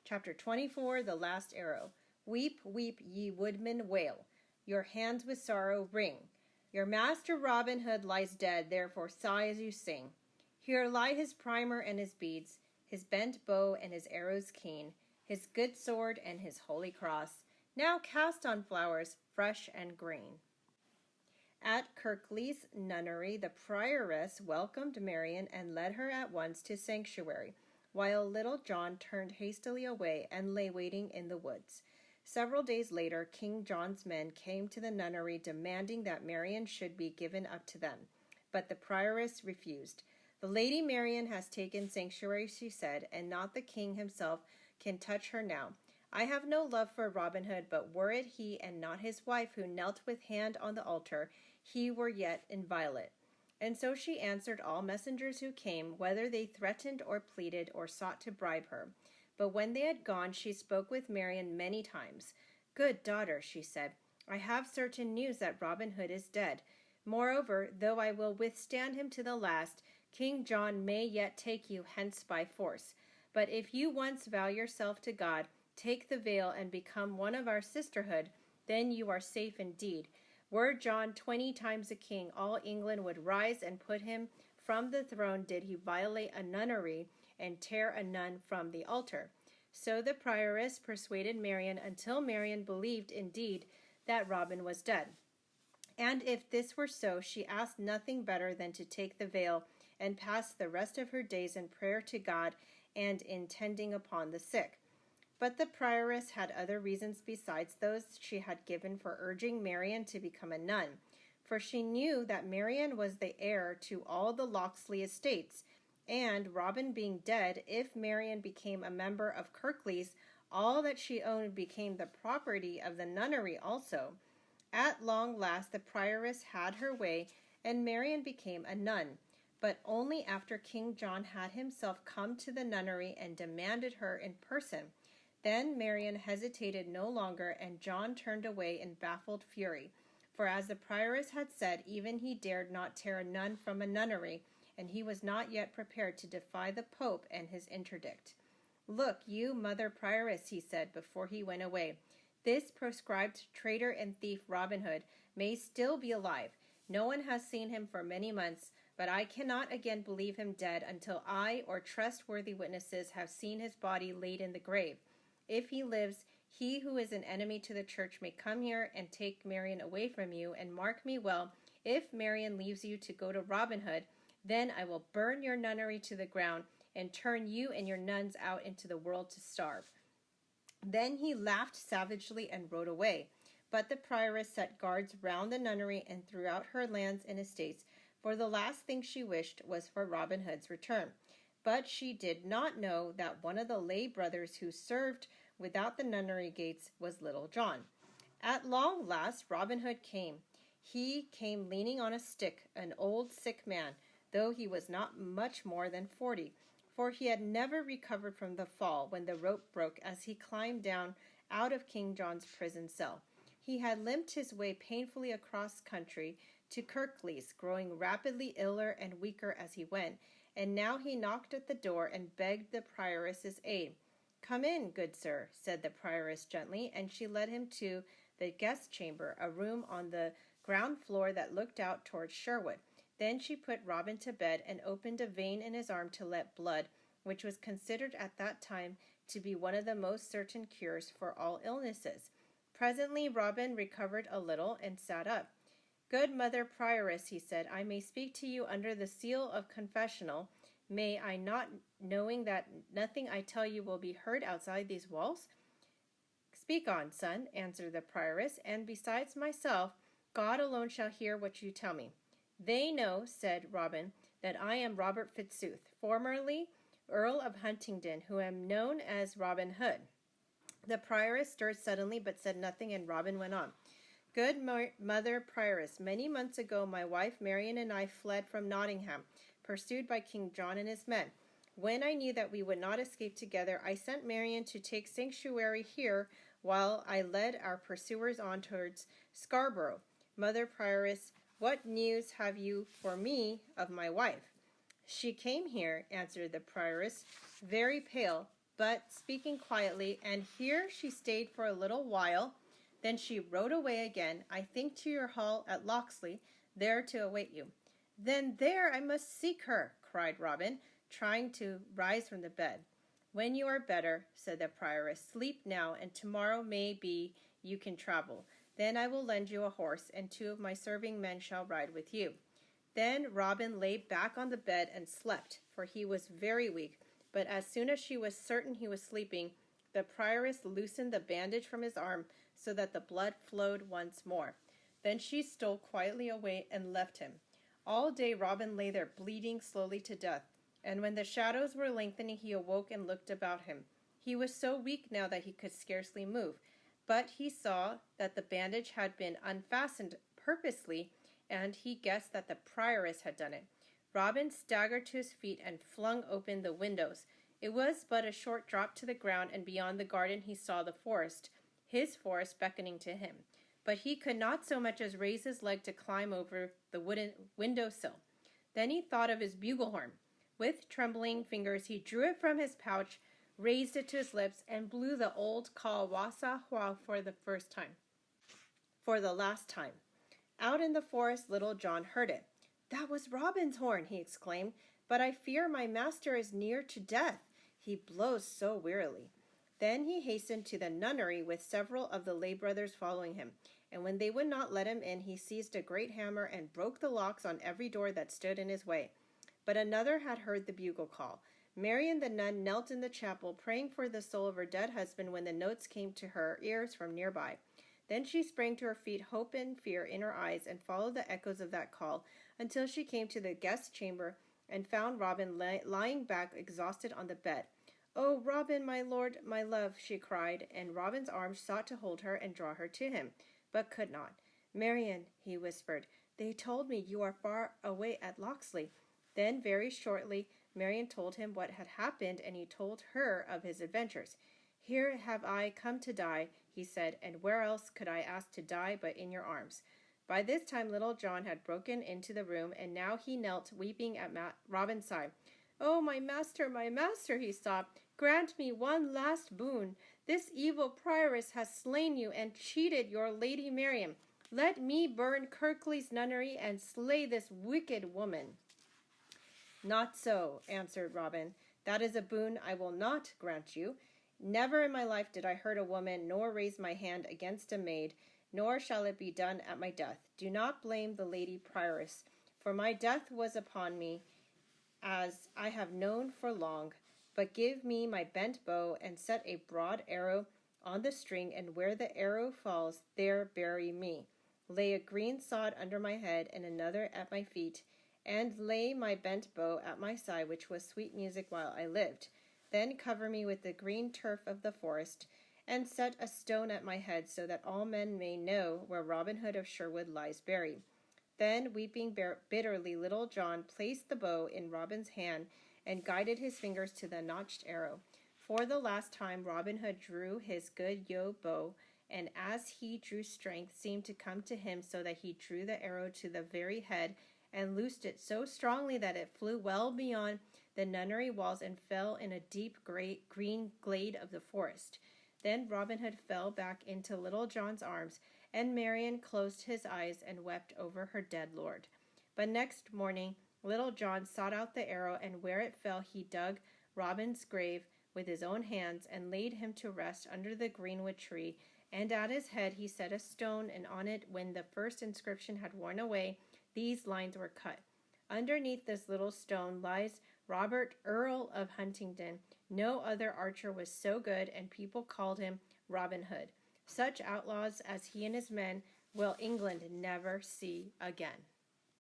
Chapter 24, The Last Arrow. Weep, weep, ye woodmen, wail. Your hands with sorrow wring. Your master Robin Hood lies dead, therefore sigh as you sing. Here lie his primer and his beads, his bent bow and his arrows keen, his good sword and his holy cross, now cast on flowers fresh and green. At Kirklees nunnery, the prioress welcomed Marion and led her at once to sanctuary, while little John turned hastily away and lay waiting in the woods. Several days later, King John's men came to the nunnery demanding that Marion should be given up to them, but the prioress refused. The Lady Marion has taken sanctuary, she said, and not the king himself can touch her now. I have no love for Robin Hood, but were it he and not his wife who knelt with hand on the altar, he were yet inviolate. And so she answered all messengers who came, whether they threatened or pleaded or sought to bribe her. But when they had gone, she spoke with Marion many times. Good daughter, she said, I have certain news that Robin Hood is dead. Moreover, though I will withstand him to the last, King John may yet take you hence by force. But if you once vow yourself to God, take the veil and become one of our sisterhood, then you are safe indeed. Were John 20 times a king, all England would rise and put him from the throne did he violate a nunnery and tear a nun from the altar. So the prioress persuaded Marion until Marion believed indeed that Robin was dead. And if this were so, she asked nothing better than to take the veil and pass the rest of her days in prayer to God and in tending upon the sick. But the prioress had other reasons besides those she had given for urging Marion to become a nun, for she knew that Marion was the heir to all the Locksley estates, and Robin being dead, if Marion became a member of Kirklees, all that she owned became the property of the nunnery also. At long last the prioress had her way, and Marion became a nun, but only after King John had himself come to the nunnery and demanded her in person. Then Marion hesitated no longer, and John turned away in baffled fury. For as the prioress had said, even he dared not tear a nun from a nunnery, and he was not yet prepared to defy the Pope and his interdict. Look, you mother prioress, he said before he went away, this proscribed traitor and thief Robin Hood may still be alive. No one has seen him for many months, but I cannot again believe him dead until I or trustworthy witnesses have seen his body laid in the grave. If he lives, he who is an enemy to the church may come here and take Marion away from you, and mark me well, if Marion leaves you to go to Robin Hood, then I will burn your nunnery to the ground and turn you and your nuns out into the world to starve. Then he laughed savagely and rode away. But the prioress set guards round the nunnery and throughout her lands and estates, for the last thing she wished was for Robin Hood's return. But she did not know that one of the lay brothers who served without the nunnery gates was Little John. At long last Robin Hood came. He came leaning on a stick, an old sick man, though he was not much more than 40, for he had never recovered from the fall when the rope broke as he climbed down out of King John's prison cell. He had limped his way painfully across country to Kirklees, growing rapidly iller and weaker as he went, and now he knocked at the door and begged the prioress's aid. Come in, good sir, said the prioress gently, and she led him to the guest chamber, a room on the ground floor that looked out towards Sherwood. Then she put Robin to bed and opened a vein in his arm to let blood, which was considered at that time to be one of the most certain cures for all illnesses. Presently Robin recovered a little and sat up. Good mother prioress, he said, I may speak to you under the seal of confessional, may I not, knowing that nothing I tell you will be heard outside these walls? Speak on, son, answered the prioress, and besides myself, God alone shall hear what you tell me. They know, said Robin, that I am Robert Fitzooth, formerly Earl of Huntingdon, who am known as Robin Hood. The prioress stirred suddenly, but said nothing, and Robin went on. Good mother prioress, many months ago my wife Marion and I fled from Nottingham, pursued by King John and his men. When I knew that we would not escape together, I sent Marion to take sanctuary here, while I led our pursuers on towards Scarborough. Mother prioress, what news have you for me of my wife? She came here, answered the prioress, very pale, but speaking quietly, and here she stayed for a little while. Then she rode away again, I think to your hall at Locksley, there to await you. Then there I must seek her, cried Robin, trying to rise from the bed. When you are better, said the prioress, sleep now, and tomorrow may be you can travel. Then I will lend you a horse, and 2 of my serving men shall ride with you. Then Robin lay back on the bed and slept, for he was very weak. But as soon as she was certain he was sleeping, the prioress loosened the bandage from his arm, so that the blood flowed once more. Then she stole quietly away and left him. All day Robin lay there bleeding slowly to death, and when the shadows were lengthening he awoke and looked about him. He was so weak now that he could scarcely move, but he saw that the bandage had been unfastened purposely, and he guessed that the prioress had done it. Robin staggered to his feet and flung open the windows. It was but a short drop to the ground, and beyond the garden he saw the forest, his forest beckoning to him. But he could not so much as raise his leg to climb over the wooden window-sill. Then he thought of his bugle horn. With trembling fingers he drew it from his pouch, raised it to his lips, and blew the old call Wasa Hua for the last time. Out in the forest Little John heard it. That was Robin's horn, he exclaimed, but I fear my master is near to death. He blows so wearily. Then he hastened to the nunnery with several of the lay brothers following him, and when they would not let him in, he seized a great hammer and broke the locks on every door that stood in his way. But another had heard the bugle call. Marion the nun knelt in the chapel, praying for the soul of her dead husband when the notes came to her ears from nearby. Then she sprang to her feet, hope and fear in her eyes, and followed the echoes of that call until she came to the guest chamber and found Robin lying back exhausted on the bed. "Oh, Robin, my lord, my love," she cried, and Robin's arms sought to hold her and draw her to him, but could not. "Marion," he whispered, "they told me you are far away at Locksley." Then, very shortly, Marion told him what had happened, and he told her of his adventures. "Here have I come to die," he said, "and where else could I ask to die but in your arms?" By this time Little John had broken into the room, and now he knelt weeping at Robin's side. "Oh, my master, he sobbed. "Grant me one last boon. This evil prioress has slain you and cheated your lady Marion. Let me burn Kirklees nunnery and slay this wicked woman." "Not so," answered Robin. "That is a boon I will not grant you. Never in my life did I hurt a woman, nor raise my hand against a maid, nor shall it be done at my death. Do not blame the lady prioress, for my death was upon me, as I have known for long. But give me my bent bow, and set a broad arrow on the string, and where the arrow falls, there bury me. Lay a green sod under my head, and another at my feet, and lay my bent bow at my side, which was sweet music while I lived. Then cover me with the green turf of the forest, and set a stone at my head, so that all men may know where Robin Hood of Sherwood lies buried." Then, weeping bitterly, Little John placed the bow in Robin's hand and guided his fingers to the notched arrow. For the last time Robin Hood drew his good yew bow, and as he drew strength seemed to come to him, so that he drew the arrow to the very head and loosed it so strongly that it flew well beyond the nunnery walls and fell in a deep green glade of the forest. Then Robin Hood fell back into Little John's arms, and Marion closed his eyes and wept over her dead lord. But next morning Little John sought out the arrow, and where it fell he dug Robin's grave with his own hands and laid him to rest under the greenwood tree, and at his head he set a stone, and on it, when the first inscription had worn away, these lines were cut: "Underneath this little stone lies Robert, Earl of Huntingdon. No other archer was so good, and people called him Robin Hood. Such outlaws as he and his men will England never see again."